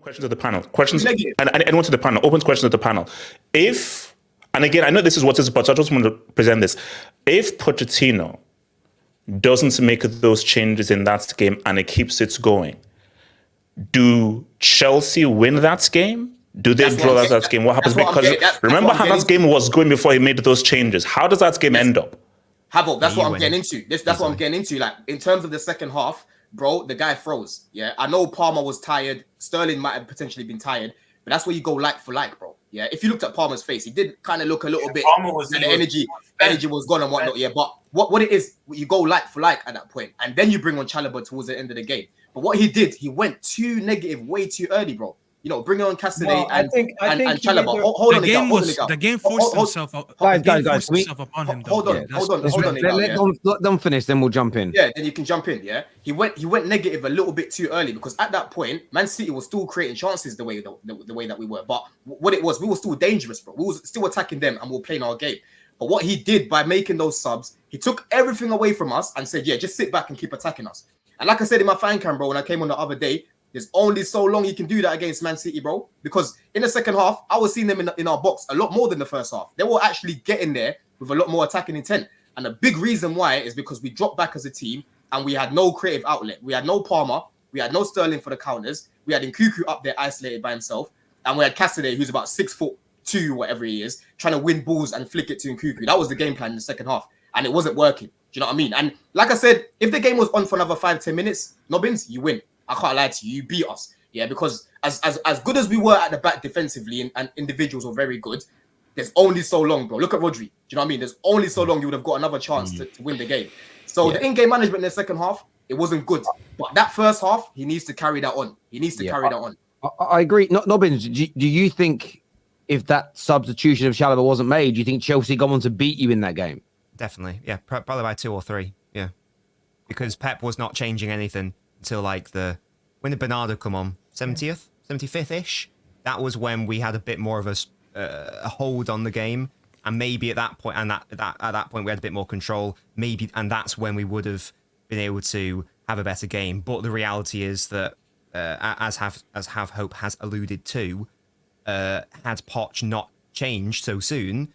Question to the panel. Questions and anyone to the panel. Open question to the panel. If, and again, I know this is what is, but I just want to present this. If Pochettino doesn't make those changes in that game and it keeps it going, do Chelsea win that game? Do they draw that game? What happens? Because remember how that game was going before he made those changes. How does that game end up? Havoc, that's what I'm getting into. That's what I'm getting into. Like, in terms of the second half, bro, the guy froze. Yeah, I know Palmer was tired. Sterling might have potentially been tired, but that's where you go like for like, bro. Yeah, if you looked at Palmer's face, he did kind of look a little bit. Palmer was the energy was gone and whatnot. Yeah, but what it is, you go like for like at that point, and then you bring on Chalobah towards the end of the game. But what he did, he went too negative way too early, bro. You know, bring on Cassidy and Chalobah. Hold on, the game forced himself upon him. Hold on. Let them finish, then we'll jump in. Yeah, then you can jump in. Yeah, he went negative a little bit too early because at that point, Man City was still creating chances the way that we were. But what it was, we were still dangerous, bro. We were still attacking them and we were playing our game. But what he did by making those subs, he took everything away from us and said, "Yeah, just sit back and keep attacking us." And like I said in my fan cam, bro, when I came on the other day, there's only so long you can do that against Man City, bro. Because in the second half, I was seeing them in our box a lot more than the first half. They were actually getting there with a lot more attacking intent. And the big reason why is because we dropped back as a team and we had no creative outlet. We had no Palmer. We had no Sterling for the counters. We had Nkunku up there isolated by himself. And we had Cassidy, who's about 6'2", whatever he is, trying to win balls and flick it to Nkunku. That was the game plan in the second half. And it wasn't working. Do you know what I mean? And like I said, if the game was on for another 5-10 minutes, Nobbins, you win. I can't lie to you. You beat us. Yeah, because as good as we were at the back defensively and individuals were very good, there's only so long, bro. Look at Rodri. Do you know what I mean? There's only so long you would have got another chance to win the game. So the in-game management in the second half, it wasn't good. But that first half, he needs to carry that on. I agree. Nobbins, do you think if that substitution of Chalobah wasn't made, do you think Chelsea got on to beat you in that game? Definitely. Yeah, probably by 2 or 3. Yeah. Because Pep was not changing anything until like when did Bernardo come on? 70th, 75th-ish. That was when we had a bit more of a hold on the game, and maybe at that point, and at that point we had a bit more control. Maybe, and that's when we would have been able to have a better game. But the reality is that, as Have Hope has alluded to, had Poch not changed so soon,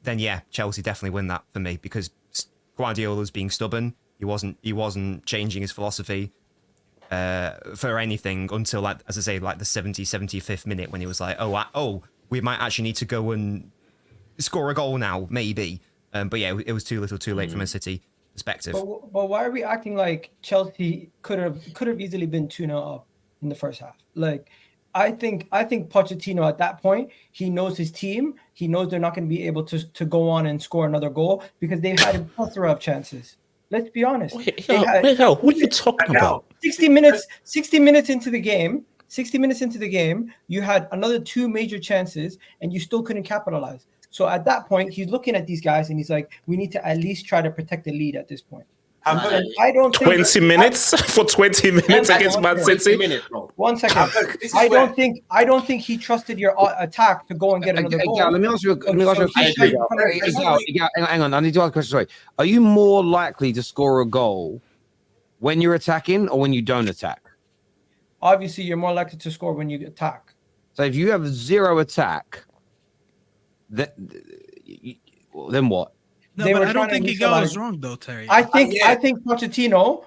then yeah, Chelsea definitely win that for me because Guardiola's being stubborn. He wasn't changing his philosophy for anything until, like, as I say, like the 75th minute when he was like, oh, we might actually need to go and score a goal now, maybe. But yeah, it was too little, too late from a City perspective. But why are we acting like Chelsea could have easily been 2-0 up in the first half? Like, I think Pochettino at that point, he knows his team. He knows they're not going to be able to go on and score another goal because they've had a plethora of chances. Let's be honest. Wait, what are you talking about? 60 minutes into the game, you had another 2 major chances and you still couldn't capitalize. So at that point, he's looking at these guys and he's like, we need to at least try to protect the lead at this point. I don't 20 minutes for 20 minutes against Man City. 1 second. I don't think he trusted your attack to go and get another goal. Let me ask you a question. Hang on. I need to ask a question. Sorry. Are you more likely to score a goal when you're attacking or when you don't attack? Obviously, you're more likely to score when you attack. So if you have 0 attack, then what? No, but I don't think he goes wrong though, Terry. I think Pochettino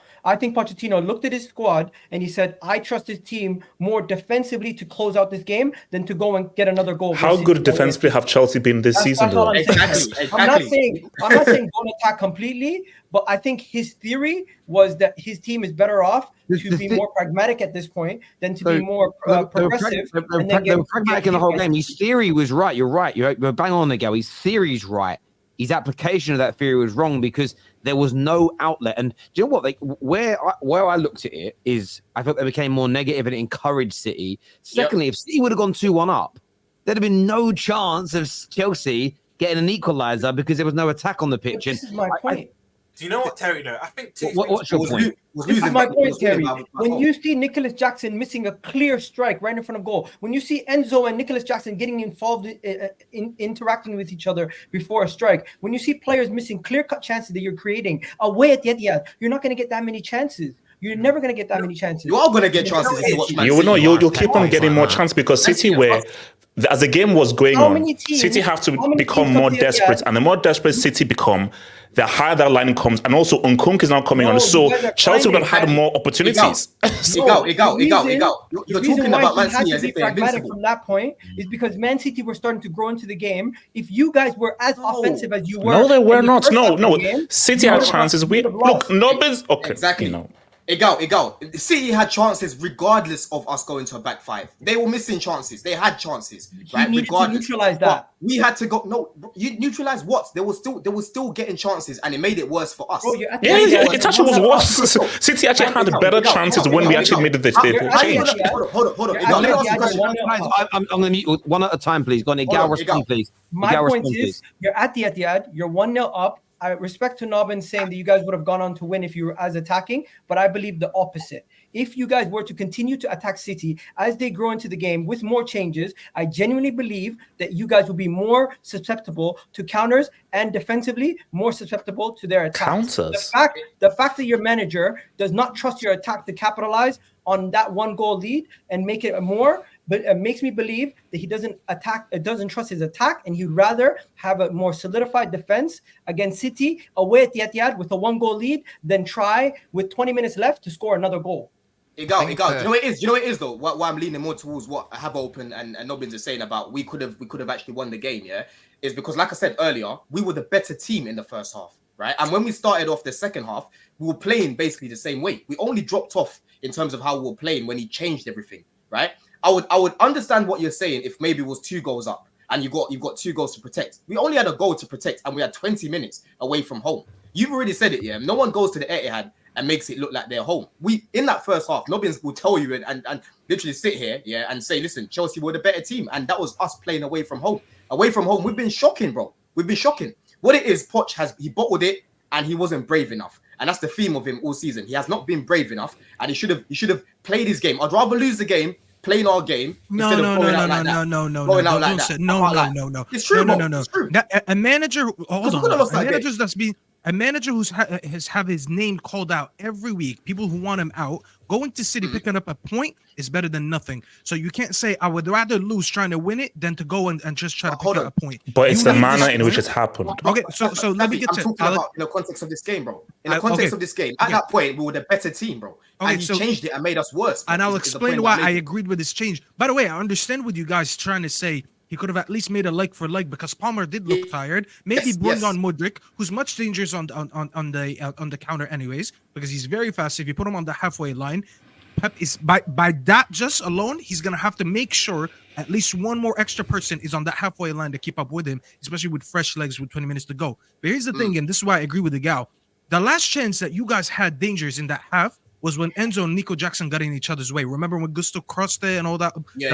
looked at his squad and he said, I trust his team more defensively to close out this game than to go and get another goal. How good defensively have Chelsea been this season? Though? Exactly. I'm not saying don't attack completely, but I think his theory was that his team is better off to be more pragmatic at this point than to be more progressive. They were pragmatic in the whole game. His theory was right. You're right. You're bang on there, Gal. His theory's right. His application of that theory was wrong because there was no outlet. And do you know what? Where I looked at it is I thought they became more negative and it encouraged City. Secondly, if City would have gone 2-1 up, there'd have been no chance of Chelsea getting an equaliser because there was no attack on the pitch. This is my point. Do you know what, Terry, though? I think what's your point? This is my point, Terry. When you see Nicholas Jackson missing a clear strike right in front of goal, when you see Enzo and Nicholas Jackson getting involved in interacting with each other before a strike, when you see players missing clear-cut chances that you're creating away at the Etihad, you're not going to get that many chances. You're never going to get that many chances. You are going to get chances if you watch Man You City. will not. You'll keep on getting more chance because City were. As the game was going on, City have to become more desperate, and the more desperate City become, the higher that line comes, and also Nkunku is now coming on. So Chelsea would have had more opportunities. You're talking about Man City as if they're invincible. From that point is because Man City were starting to grow into the game. If you guys were as offensive as you were, no, they were not. No. City had chances. Look, nobody's okay. Exactly. You know. City had chances regardless of us going to a back five. They were missing chances. They had chances. Right? You needed to neutralize that. We had to go. No, you neutralize what? They were still getting chances, and it made it worse for us. Bro, it actually was worse. City actually had better chances when we actually made the change. Hold on. I'm going to mute one at a time, please. Go on, Gal, respond, please. My point is, you're at the Etihad. You're 1-0 up. I respect to Nobbin saying that you guys would have gone on to win if you were as attacking, but I believe the opposite. If you guys were to continue to attack City as they grow into the game with more changes, I genuinely believe that you guys will be more susceptible to counters and defensively more susceptible to their attacks. Counters. The fact that your manager does not trust your attack to capitalize on that 1-goal lead and make it more, but it makes me believe that he doesn't trust his attack, and he'd rather have a more solidified defense against City away at the Etihad with a 1-goal lead than try with 20 minutes left to score another goal. You know what it is though. Why I'm leaning more towards what I have open and Nobbins is saying about we could have actually won the game, is because like I said earlier, we were the better team in the first half, right? And when we started off the second half, we were playing basically the same way. We only dropped off in terms of how we were playing when he changed everything, right? I would understand what you're saying if maybe it was 2 goals up and you've got 2 goals to protect. We only had a goal to protect and we had 20 minutes away from home. You've already said it, no one goes to the Etihad and makes it look like they're home. We in that first half, Nobbins will tell you and literally sit here, and say, listen, Chelsea were the better team, and that was us playing away from home. Away from home, we've been shocking, bro. We've been shocking. What it is, Poch he bottled it and he wasn't brave enough. And that's the theme of him all season. He has not been brave enough, and he should have played his game. I'd rather lose the game playing our game instead of going out like that. No. It's true, no. It's true. A manager, a manager who's have his name called out every week, people who want him out, going to City picking up a point is better than nothing. So you can't say I would rather lose trying to win it than to go and just try to pick up a point. But it's the manner in which it's happened. Okay, so let me get to. I'm talking about in the context of this game, bro. In the context of this game, at that point we were the better team, bro. Okay, and he changed it and made us worse. And I'll explain why I agreed with this change. By the way, I understand what you guys trying to say. He could have at least made a leg for leg because Palmer did look tired. Maybe bring on Mudryk, who's much dangerous on the counter anyways, because he's very fast. If you put him on the halfway line, Pep is by that just alone, he's gonna have to make sure at least one more extra person is on that halfway line to keep up with him, especially with fresh legs with 20 minutes to go. But here's the thing, and this is why I agree with the gal. The last chance that you guys had dangers in that half was when Enzo and Nico Jackson got in each other's way. Remember when Gusto crossed it and all that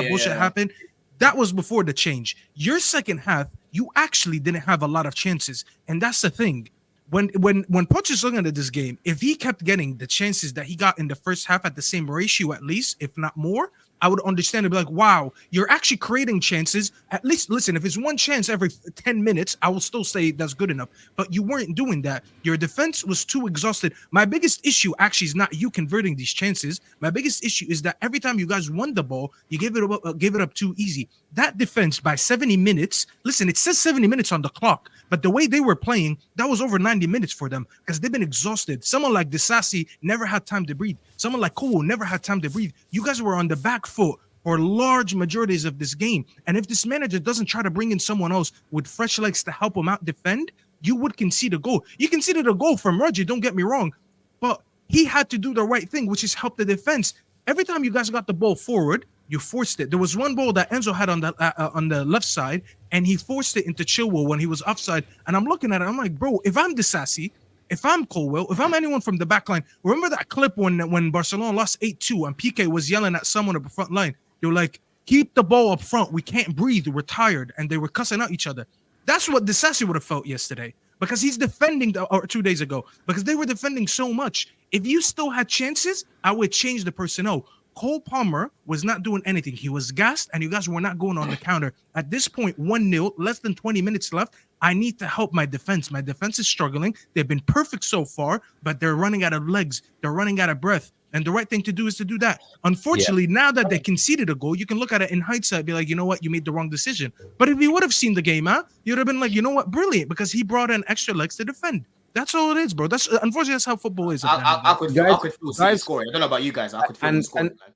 bullshit happened? That was before the change. Your second half, you actually didn't have a lot of chances. And that's the thing. When Poch is looking at this game, if he kept getting the chances that he got in the first half at the same ratio, at least, if not more, I would understand and be like, wow, you're actually creating chances. At least, listen, if it's one chance every 10 minutes, I will still say that's good enough. But you weren't doing that. Your defense was too exhausted. My biggest issue actually is not you converting these chances. My biggest issue is that every time you guys won the ball, you gave it up too easy. That defense by 70 minutes, listen, it says 70 minutes on the clock, but the way they were playing, that was over 90 minutes for them because they've been exhausted. Someone like Disasi never had time to breathe. Someone like Kowo never had time to breathe. You guys were on the back foot for large majorities of this game. And if this manager doesn't try to bring in someone else with fresh legs to help him out defend, you would concede a goal. You conceded a goal from Reggie, don't get me wrong, but he had to do the right thing, which is help the defense. Every time you guys got the ball forward, you forced it. There was one ball that Enzo had on the left side, and he forced it into Chilwell when he was offside. And I'm looking at it, I'm like, bro, if I'm Disasi, if I'm Colwell, if I'm anyone from the back line, remember that clip when Barcelona lost 8-2 and Piqué was yelling at someone at the front line? They were like, keep the ball up front. We can't breathe. We're tired. And they were cussing out each other. That's what Disasi would have felt yesterday because he's defending, or 2 days ago, because they were defending so much. If you still had chances, I would change the personnel. Cole Palmer was not doing anything. He was gassed, and you guys were not going on the counter. At this point, 1-0, less than 20 minutes left. I need to help my defense. My defense is struggling. They've been perfect so far, but they're running out of legs. They're running out of breath. And the right thing to do is to do that. Unfortunately, now that they conceded a goal, you can look at it in hindsight, be like, you know what, you made the wrong decision. But if you would have seen the game out, you'd have been like, you know what, brilliant, because he brought in extra legs to defend. That's all it is, bro. That's unfortunately that's how football is. I could feel City scoring. I don't know about you guys. I could feel them scoring, man.